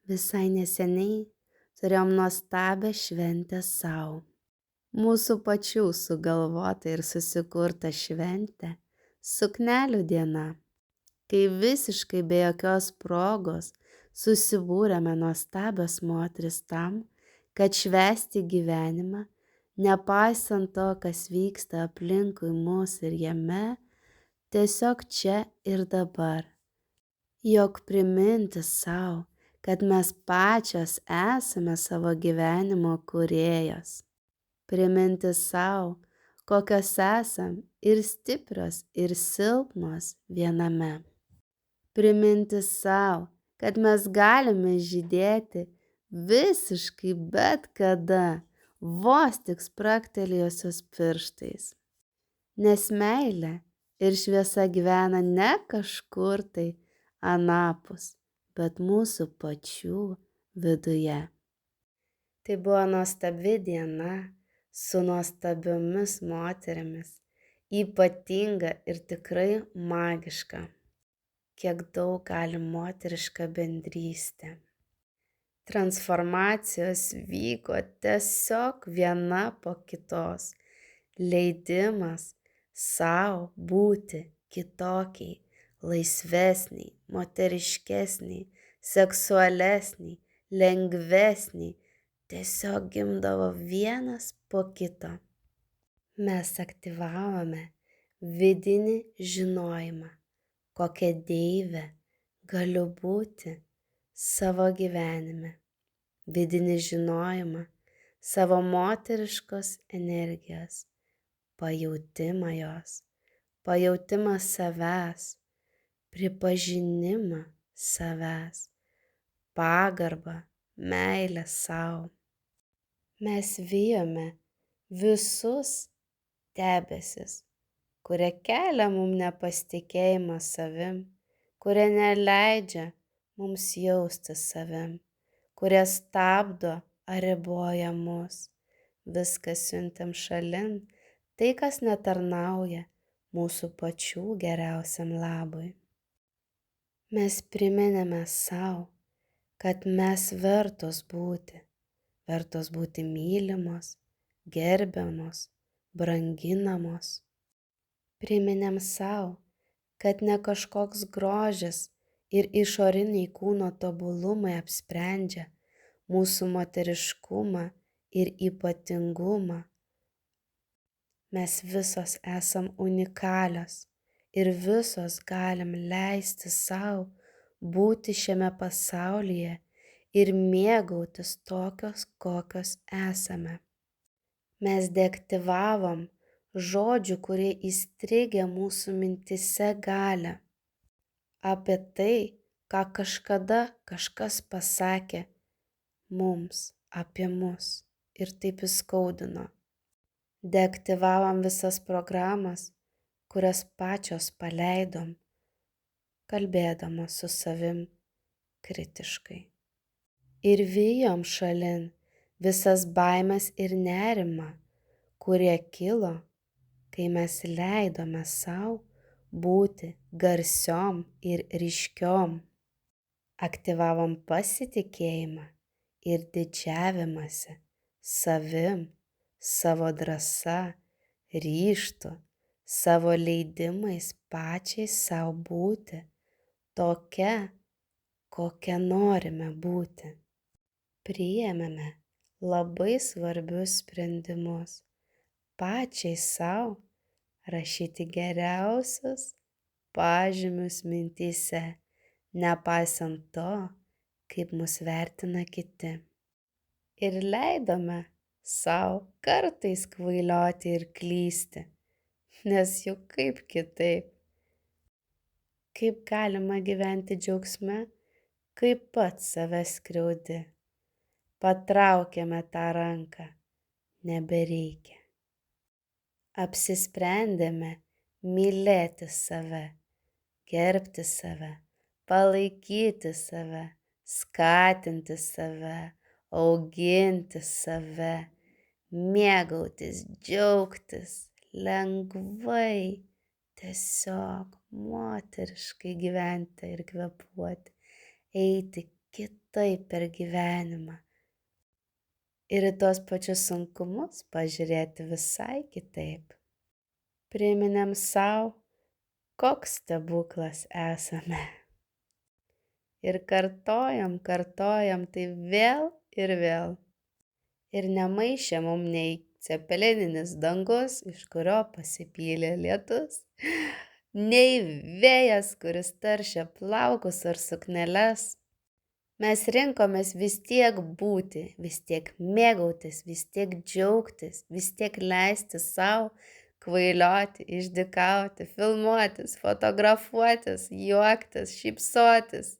Visai neseniai turėjom nuostabią šventę sau. Mūsų pačių sugalvota ir susikurta šventė - suknelių diena, kai visiškai be jokios progos susibūrėme nuostabios moteris tam, kad švęsti gyvenimą, nepaisant to, kas vyksta aplinkui mus ir jame, tiesiog čia ir dabar. Jog priminti sau, kad mes pačios esame savo gyvenimo kūrėjos. Priminti sau, kokios esam ir stiprios, ir silpnos viename. Priminti sau, kad mes galime žydėti visiškai bet kada, vos tik spragtelėjusios pirštais. Nes meilė ir šviesa gyvena ne kažkur tai anapus, bet mūsų pačių viduje. Tai buvo nuostabi diena su nuostabiomis moterimis, ypatinga ir tikrai magiška. Kiek daug gali moteriška bendrystė. Transformacijos vyko tiesiog viena po kitos. Leidimas sau būti kitokiai, laisvesniai, moteriškesniai, seksualesniai, lengvesniai, tiesiog gimdavo vienas po kito. Mes aktyvavome vidinį žinojimą, kokia deivė galiu būti savo gyvenime. Vidinį žinojimą savo moteriškos energijos, pajautimą jos, pajautimą savęs, pripažinimą savęs, pagarbą, meilę sau. Mes vijome visus debesis, kurie kelia mums nepasitikėjimą savim, kurie neleidžia mums jausti savim, kurie stabdo ar riboja mus. Viską siuntėm šalin, tai kas netarnauja mūsų pačių geriausiam labui. Mes priminėme sau, kad mes vertos būti mylimos, gerbiamos, branginamos. Priminėm sau, kad ne kažkoks grožis ir išoriniai kūno tobulumai apsprendžia mūsų moteriškumą ir ypatingumą. Mes visos esam unikalios ir visos galim leisti sau būti šiame pasaulyje ir mėgautis tokios, kokios esame. Mes deaktyvavom žodžių, kurie įstrigę mūsų mintyse galią. Apie tai, ką kažkada kažkas pasakė mums, apie mus ir taip įskaudino. Deaktyvavom visas programas, kurias pačios paleidom, kalbėdamos su savim kritiškai. Ir vijom šalin visas baimes ir nerimą, kurie kilo, kai mes leidome sau būti garsiom ir ryškiom. Aktyvavom pasitikėjimą ir didžiavimąsi savim, savo drąsa, ryžtu, savo leidimais pačiai sau būti tokia, kokia norime būti. Priėmėme labai svarbius sprendimus pačiai sau rašyti geriausius pažymius mintyse, nepaisant to, kaip mus vertina kiti. Ir leidome sau kartais kvailioti ir klysti, nes juk kaip kitaip. Kaip galima gyventi džiaugsme, kaip pats save skriaudi. Patraukėme tą ranką, nebereikia. Apsisprendėme mylėti save, gerbti save, palaikyti save, skatinti save, auginti save, mėgautis, džiaugtis, lengvai, tiesiog moteriškai gyventi ir kvėpuoti, eiti kitaip per gyvenimą. Ir į tos pačius sunkumus pažiūrėti visai kitaip. Priminėm savo, koks stebuklas esame. Ir kartojam tai vėl ir vėl. Ir nemaišė mum nei cepelininis dangus, iš kurio pasipylė lietus, nei vėjas, kuris taršia plaukus ar sukneles. Mes rinkomės vis tiek būti, vis tiek mėgautis, vis tiek džiaugtis, vis tiek leisti savo kvailioti, išdykauti, filmuotis, fotografuotis, juoktis, šypsotis.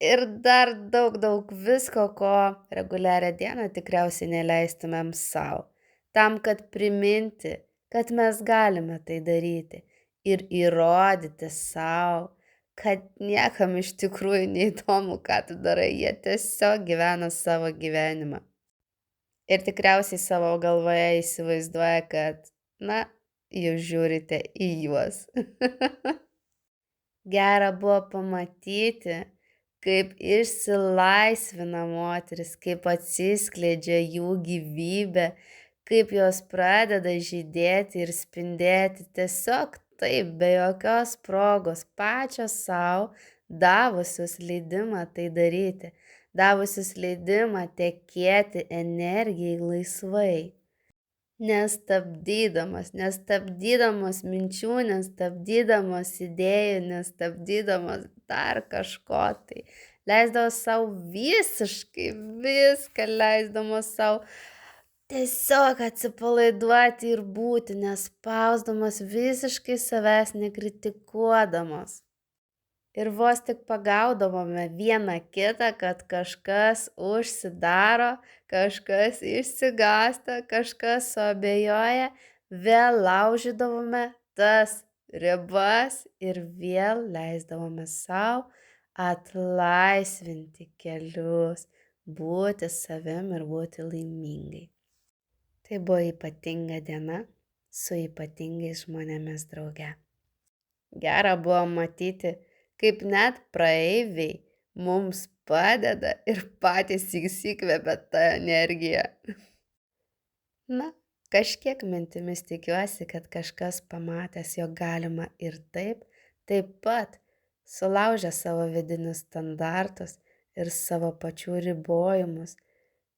Ir dar daug visko, ko reguliarią dieną tikriausiai neleistumėm savo. Tam, kad priminti, kad mes galime tai daryti ir įrodyti savo, kad niekam iš tikrųjų neįdomu, ką tu darai, jie tiesiog gyvena savo gyvenimą. Ir tikriausiai savo galvoje įsivaizduoja, kad, jūs žiūrite į juos. Gera buvo pamatyti, kaip išsilaisvina moteris, kaip atsiskleidžia jų gyvybė, kaip jos pradeda žydėti ir spindėti tiesiog taip, be jokios progos, pačios savo davusios leidimą tai daryti, davusios leidimą tekėti energijai laisvai. Nestabdydamos minčių, nestabdydamos idėjų, nestabdydamos dar kažko tai. Leisdamos savo visiškai viską, leisdamos savo tiesiog atsipalaiduoti ir būti, nespausdamos visiškai savęs nekritikuodamos. Ir vos tik pagaudavome vieną kitą, kad kažkas užsidaro, kažkas išsigąsta, kažkas suabejoja, vėl laužydavome tas ribas ir vėl leisdavome savo atlaisvinti kelius, būti savim ir būti laimingai. Tai buvo ypatinga diena su ypatingais žmonėmis drauge. Gera buvo matyti, kaip net praeiviai mums padeda ir patys įsikvepia tą energiją. Kažkiek mintimis tikiuosi, kad kažkas pamatęs, jog galima ir taip pat sulaužę savo vidinius standartus ir savo pačių ribojimus,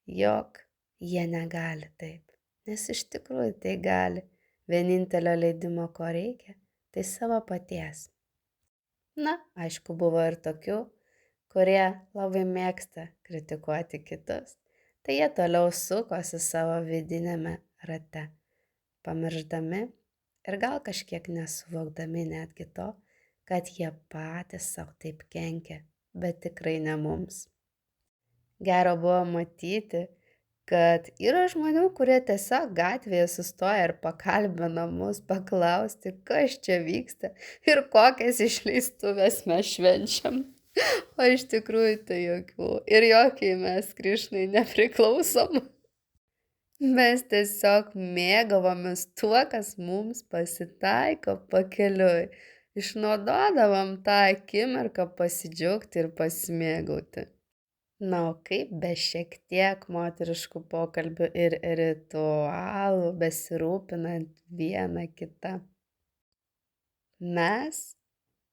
jog jie negali taip. Nes iš tikrųjų tai gali. Vienintelio leidimo, ko reikia, tai savo paties. Aišku, buvo ir tokių, kurie labai mėgsta kritikuoti kitus. Tai jie toliau sukosi savo vidinėme rate, pamirždami ir gal kažkiek nesuvokdami netgi to, kad jie patys savo taip kenkia, bet tikrai ne mums. Gero buvo matyti, kad yra žmonių, kurie tiesiog gatvėje sustoja ir pakalbina mus paklausti, kas čia vyksta ir kokias išleistuvės mes švenčiam. O iš tikrųjų tai jokių. Ir jokiai mes Krišnai nepriklausom. Mes tiesiog mėgavomės tuo, kas mums pasitaiko pakeliui. Išnaudodavom tą akimirką pasidžiaugti ir pasimėgauti. O kaip be šiek tiek moteriškų pokalbių ir ritualų, besirūpinant vieną kitą. Mes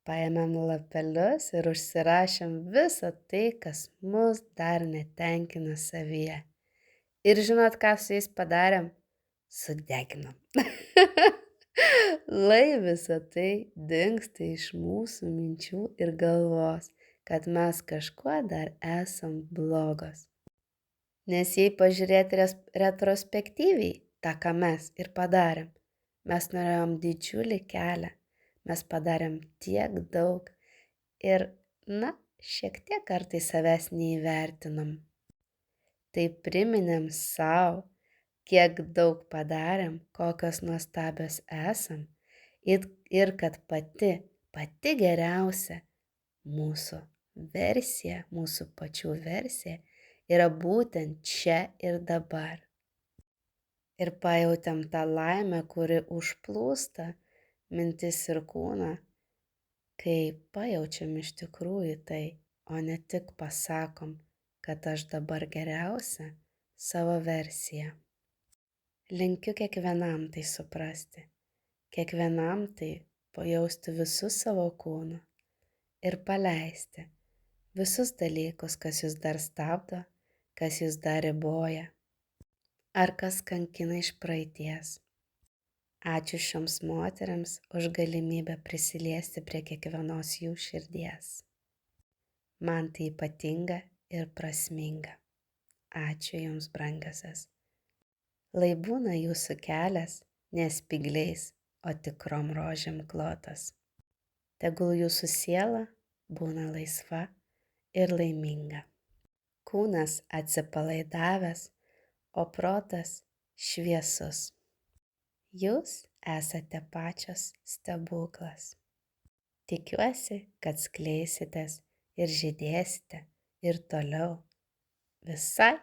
paėmėm lapelius ir užsirašėm visą tai, kas mus dar netenkina savyje. Ir žinot, ką su jais padarėm? Sudeginom. Lai visa tai dingsta iš mūsų minčių ir galvos, kad mes kažkuo dar esam blogos. Nes jei pažiūrėti retrospektyviai tą, ką mes ir padarėm, mes norėjom didžiulį kelią, mes padarėm tiek daug ir, šiek tiek kartais savęs neįvertinom. Tai priminėm savo, kiek daug padarėm, kokios nuostabios esam ir kad pati geriausia mūsų versija, mūsų pačių versija yra būtent čia ir dabar. Ir pajautėm tą laimę, kuri užplūsta mintis ir kūną, kai pajaučiam iš tikrųjų tai, o ne tik pasakom, kad aš dabar geriausia savo versija. Linkiu kiekvienam tai suprasti, kiekvienam tai pajausti visu savo kūnu ir paleisti visus dalykus, kas jūs dar stabdo, kas jūs dar riboja ar kas kankina iš praeities. Ačiū šioms moteriams už galimybę prisiliesti prie kiekvienos jų širdies. Man tai ypatinga ir prasminga. Ačiū jums, brangiosios. Lai būna jūsų kelias ne spygliais, o tikrom rožėm klotas. Tegul jūsų siela būna laisva ir laiminga. Kūnas atsipalaidavęs, o protas šviesus. Jūs esate pačios stebuklas. Tikiuosi, kad skleisitės ir žydėsite ir toliau visai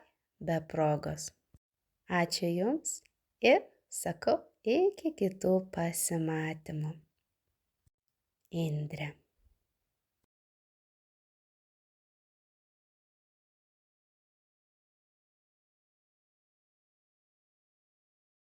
be progos. Ačiū jums ir sakau iki kitų pasimatymų. Indrė.